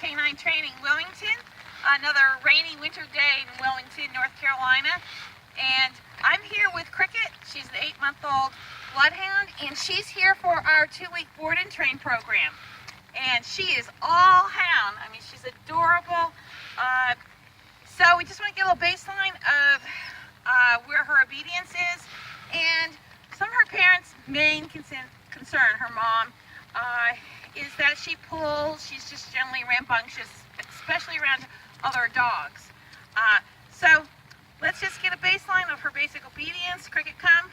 Canine Training Wilmington. Another rainy winter day in Wilmington, North Carolina. And I'm here with Cricket. She's an 8-month-old Bloodhound, and she's here for our 2-week board and train program. And she is all hound. I mean, she's adorable. So we just want to get a little baseline of where her obedience is, and some of her parents' main concern, her mom, is that she pulls. She's just generally rambunctious, especially around other dogs. So let's just get a baseline of her basic obedience. Cricket, come.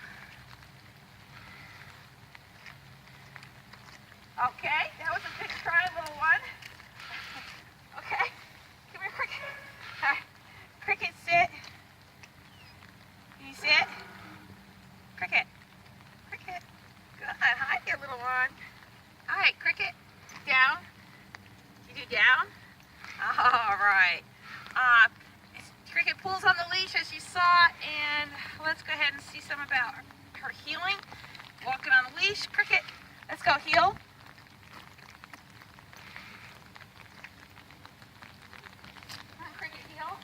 Okay, that was a big try, little one. Okay, come here, Cricket. All right. Cricket, sit. Can you sit? Cricket. Cricket. Good. Hi there, little one. All right, Cricket. Down. Did you do down? All right. Cricket pulls on the leash as you saw, and let's go ahead and see some about her heeling. Walking on the leash. Cricket, let's go heel. Come on, Cricket, heel.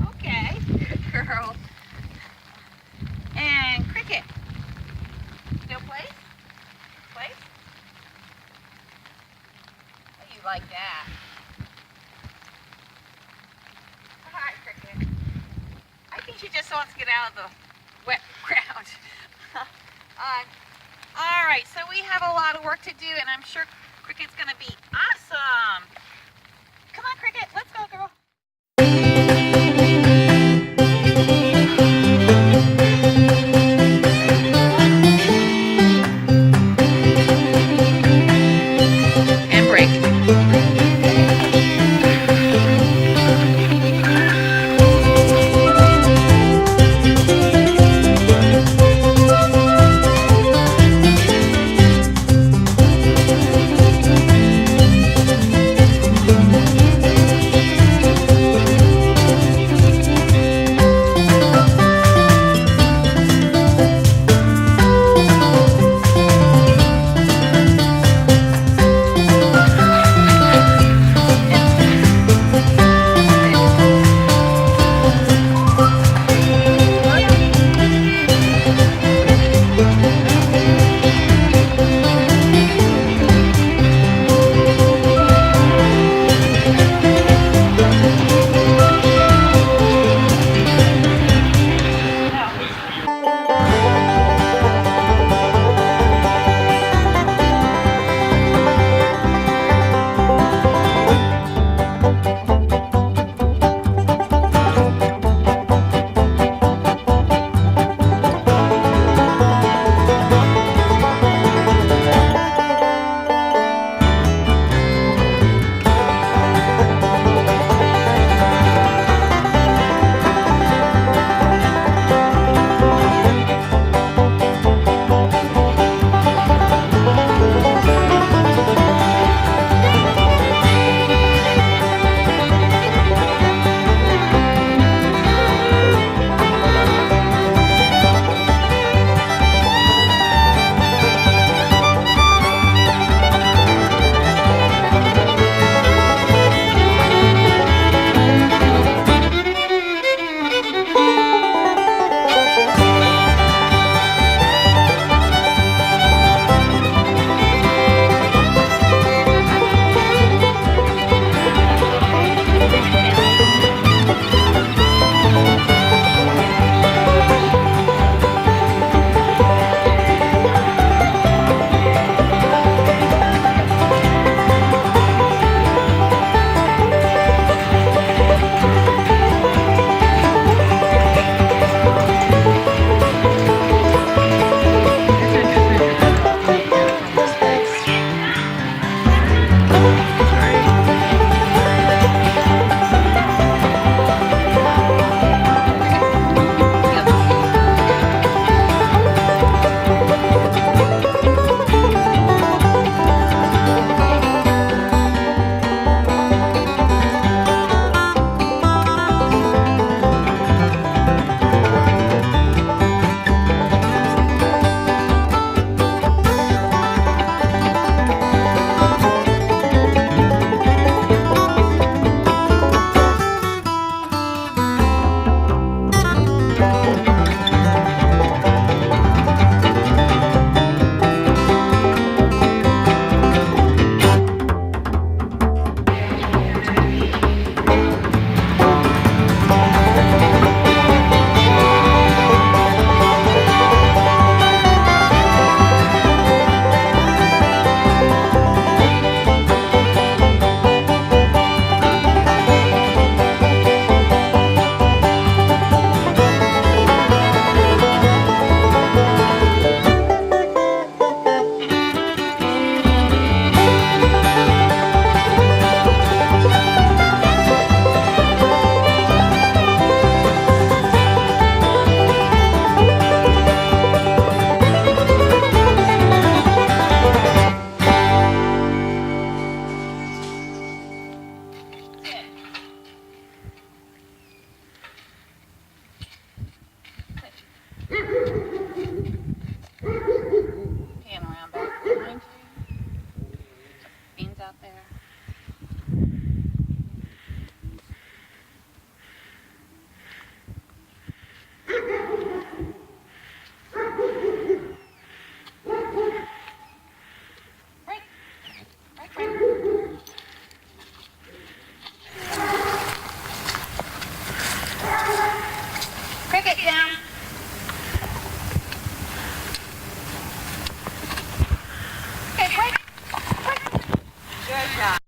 Okay, good girl. And Cricket, still place? Place? Oh, you like that. Hi, Cricket. I think she just wants to get out of the wet ground. All right, so we have a lot of work to do, and I'm sure Cricket's going to be awesome.